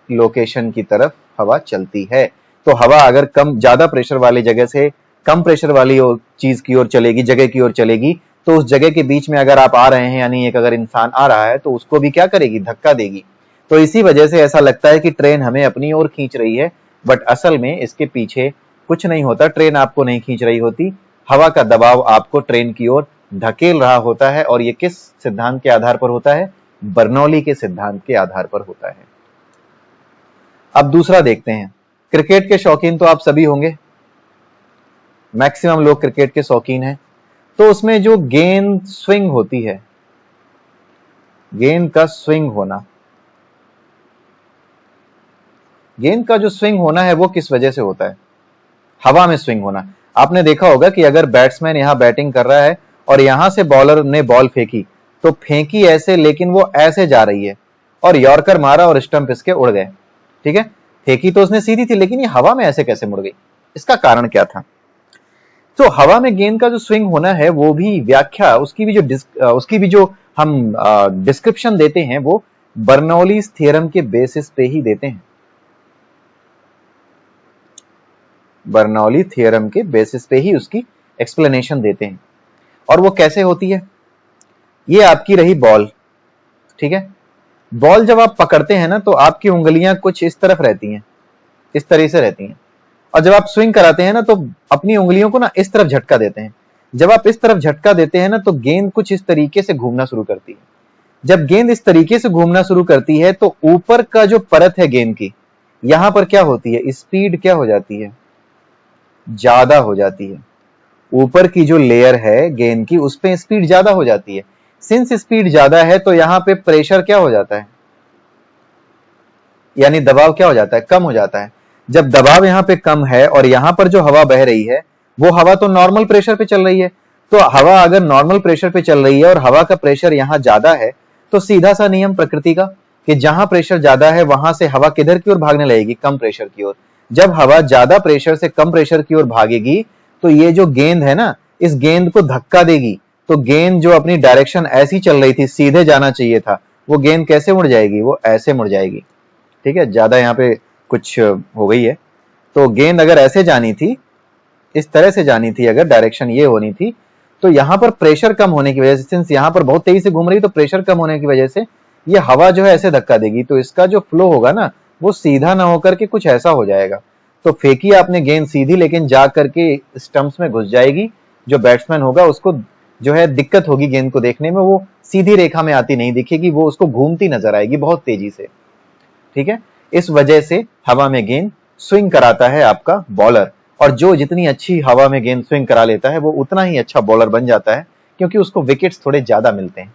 लोकेशन की तरफ हवा चलती है। तो हवा अगर कम ज्यादा प्रेशर वाली जगह से कम प्रेशर वाली चीज की ओर चलेगी, जगह की ओर चलेगी, तो उस जगह के बीच में अगर आप आ रहे हैं, यानी एक अगर इंसान आ रहा है तो उसको भी क्या करेगी, धक्का देगी। तो इसी वजह से ऐसा लगता है कि ट्रेन हमें अपनी ओर खींच रही है, बट असल में इसके पीछे कुछ नहीं होता, ट्रेन आपको नहीं खींच रही होती, हवा का दबाव आपको ट्रेन की ओर धकेल रहा होता है। और ये किस सिद्धांत के आधार पर होता है, बर्नौली के सिद्धांत के आधार पर होता है। अब दूसरा देखते हैं, क्रिकेट के शौकीन तो आप सभी होंगे, मैक्सिमम लोग क्रिकेट के शौकीन हैं। तो उसमें जो गेंद स्विंग होती है, गेंद का स्विंग होना, गेंद का जो स्विंग होना है वो किस वजह से होता है, हवा में स्विंग होना। आपने देखा होगा कि अगर बैट्समैन यहां बैटिंग कर रहा है और यहां से बॉलर ने बॉल फेंकी, तो फेंकी ऐसे, लेकिन वो ऐसे जा रही है और यॉर्कर मारा और स्टंप इसके उड़ गए। ठीक है, फेंकी तो उसने सीधी थी, लेकिन ये हवा में ऐसे कैसे मुड़ गई, इसका कारण क्या था। तो हवा में गेंद का जो स्विंग होना है वो भी व्याख्या, उसकी भी जो हम डिस्क्रिप्शन देते हैं वो बर्नौलीज थ्योरम के बेसिस पे ही देते हैं, बर्नौली थ्योरम के बेसिस पे ही उसकी एक्सप्लेनेशन देते हैं। और वो कैसे होती है, ये आपकी रही बॉल, ठीक है, बॉल जब आप पकड़ते हैं ना तो आपकी उंगलियां कुछ इस तरफ रहती हैं, इस तरह से रहती हैं, और जब आप स्विंग कराते हैं ना तो अपनी उंगलियों को ना इस तरफ झटका देते हैं। जब आप इस तरफ झटका देते हैं ना तो गेंद कुछ इस तरीके से घूमना शुरू करती है। जब गेंद इस तरीके से घूमना शुरू करती है तो ऊपर का जो परत है गेंद की, यहां पर क्या होती है, स्पीड क्या हो जाती है, ज्यादा हो जाती है। ऊपर की जो लेयर है गेंद की, उस पे स्पीड ज्यादा हो जाती है। सिंस स्पीड ज्यादा है तो यहां पे प्रेशर क्या हो जाता है, यानी दबाव क्या हो जाता है, कम हो जाता है। जब दबाव यहां पे कम है और यहां पर जो हवा बह रही है वो हवा तो नॉर्मल प्रेशर पे चल रही है, तो हवा अगर नॉर्मल प्रेशर पे चल रही है और हवा का प्रेशर यहां ज्यादा है, तो सीधा सा नियम प्रकृति का कि जहां प्रेशर ज्यादा है वहां से हवा किधर की ओर भागने लगेगी, कम प्रेशर की ओर। जब हवा ज्यादा प्रेशर से कम प्रेशर की ओर भागेगी तो ये जो गेंद है ना, इस गेंद को धक्का देगी। तो गेंद जो अपनी डायरेक्शन ऐसी चल रही थी, सीधे जाना चाहिए था, वो गेंद कैसे मुड़ जाएगी, वो ऐसे मुड़ जाएगी। ठीक है, ज्यादा यहाँ पे कुछ हो गई है। तो गेंद अगर ऐसे जानी थी, इस तरह से जानी थी, अगर डायरेक्शन ये होनी थी, तो यहां पर प्रेशर कम होने की वजह से, सिंस यहां पर बहुत तेजी से घूम रही है तो प्रेशर कम होने की वजह से ये हवा जो है ऐसे धक्का देगी, तो इसका जो फ्लो होगा ना वो सीधा ना होकर के कुछ ऐसा हो जाएगा। तो फेंकी आपने गेंद सीधी, लेकिन जा करके स्टंप्स में घुस जाएगी। जो बैट्समैन होगा उसको जो है दिक्कत होगी गेंद को देखने में, वो सीधी रेखा में आती नहीं दिखेगी, वो उसको घूमती नजर आएगी बहुत तेजी से। ठीक है, इस वजह से हवा में गेंद स्विंग कराता है आपका बॉलर, और जो जितनी अच्छी हवा में गेंद स्विंग करा लेता है वो उतना ही अच्छा बॉलर बन जाता है, क्योंकि उसको विकेट्स थोड़े ज्यादा मिलते हैं।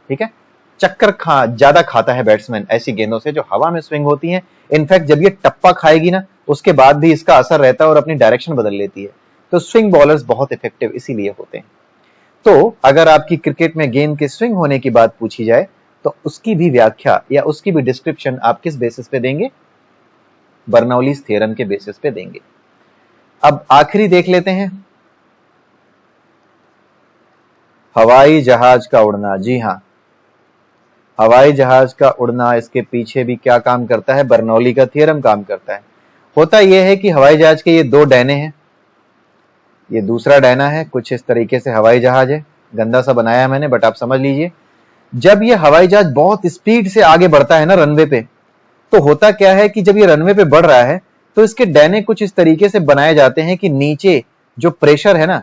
ठीक है, चक्कर ज्यादा खाता है बैट्समैन ऐसी गेंदों से जो हवा में स्विंग होती हैं। इनफैक्ट जब ये टप्पा खाएगी ना, उसके बाद भी इसका असर रहता है और अपनी डायरेक्शन बदल लेती है। तो स्विंग बॉलर्स बहुत इफेक्टिव इसीलिए होते हैं। तो अगर आपकी क्रिकेट में गेंद के स्विंग होने की बात पूछी जाए तो उसकी भी व्याख्या या उसकी भी डिस्क्रिप्शन आप किस बेसिस पे देंगे, बर्नौलीज थ्योरम के बेसिस पे देंगे। अब आखिरी देख लेते हैं, हवाई जहाज का उड़ना। जी हां, हवाई जहाज का उड़ना, इसके पीछे भी क्या काम करता है, बर्नौली का थ्योरम काम करता है। होता यह है कि हवाई जहाज के ये दो डैने हैं, ये दूसरा डैना है, कुछ इस तरीके से हवाई जहाज है, गंदा सा बनाया मैंने बट आप समझ लीजिए। जब ये हवाई जहाज बहुत स्पीड से आगे बढ़ता है ना रनवे पे, तो होता क्या है कि जब ये रनवे पे बढ़ रहा है तो इसके डैने कुछ इस तरीके से बनाए जाते हैं कि नीचे जो प्रेशर है ना,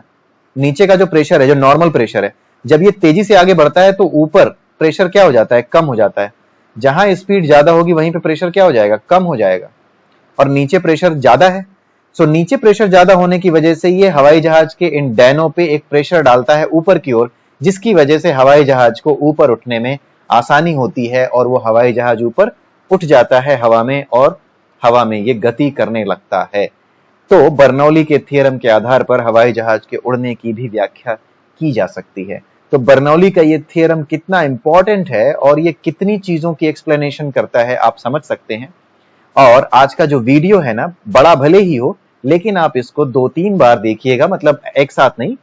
नीचे का जो प्रेशर है, जो नॉर्मल प्रेशर है, जब ये तेजी से आगे बढ़ता है तो ऊपर प्रेशर क्या हो जाता है, कम हो जाता है। जहां स्पीड ज्यादा होगी वहीं पे प्रेशर क्या हो जाएगा, कम हो जाएगा। और नीचे प्रेशर ज्यादा है, सो नीचे प्रेशर ज्यादा होने की वजह से ये हवाई जहाज के इन डैनों पे एक प्रेशर डालता है ऊपर की ओर, जिसकी वजह से हवाई जहाज को ऊपर उठने में आसानी होती है और वो हवाई जहाज ऊपर उठ जाता है हवा में, और हवा में ये गति करने लगता है। तो बर्नौली के थ्योरम के आधार पर हवाई जहाज के उड़ने की भी व्याख्या की जा सकती है। तो बर्नौली का ये थ्योरम कितना इंपॉर्टेंट है और ये कितनी चीजों की एक्सप्लेनेशन करता है आप समझ सकते हैं। और आज का जो वीडियो है ना, बड़ा भले ही हो लेकिन आप इसको 2-3 बार देखिएगा, मतलब एक साथ नहीं।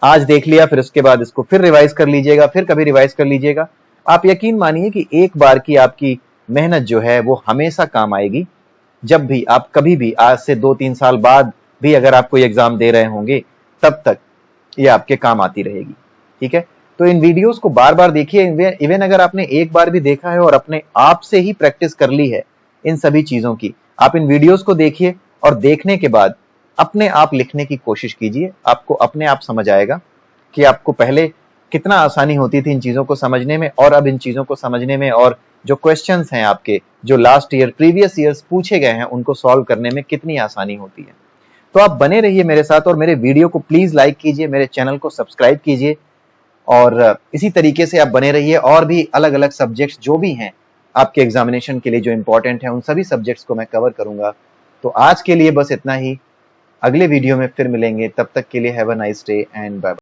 आज देख लिया, फिर उसके बाद इसको फिर रिवाइज कर लीजिएगा, फिर कभी रिवाइज कर लीजिएगा। आप यकीन मानिए कि एक बार की आपकी मेहनत जो है वो हमेशा काम आएगी। जब भी आप कभी भी आज से 2-3 साल बाद भी अगर आप कोई एग्जाम दे रहे होंगे, तब तक ये आपके काम आती रहेगी। ठीक है, तो इन वीडियोस को बार बार देखिए। इवन अगर आपने एक बार भी देखा है और अपने आप से ही प्रैक्टिस कर ली है इन सभी चीजों की, आप इन वीडियोस को देखिए और देखने के बाद अपने आप लिखने की कोशिश कीजिए। आपको अपने आप समझ आएगा कि आपको पहले कितना आसानी होती थी इन चीजों को समझने में, और अब इन चीजों को समझने में और जो क्वेश्चंस हैं आपके, जो लास्ट ईयर प्रीवियस ईयर्स पूछे गए हैं, उनको सॉल्व करने में कितनी आसानी होती है। तो आप बने रहिए मेरे साथ और मेरे वीडियो को प्लीज लाइक कीजिए, मेरे चैनल को सब्सक्राइब कीजिए और इसी तरीके से आप बने रहिए। और भी अलग अलग सब्जेक्ट्स जो भी हैं आपके एग्जामिनेशन के लिए जो इंपॉर्टेंट है, उन सभी सब्जेक्ट्स को मैं कवर करूंगा। तो आज के लिए बस इतना ही, अगले वीडियो में फिर मिलेंगे। तब तक के लिए have a nice day and bye.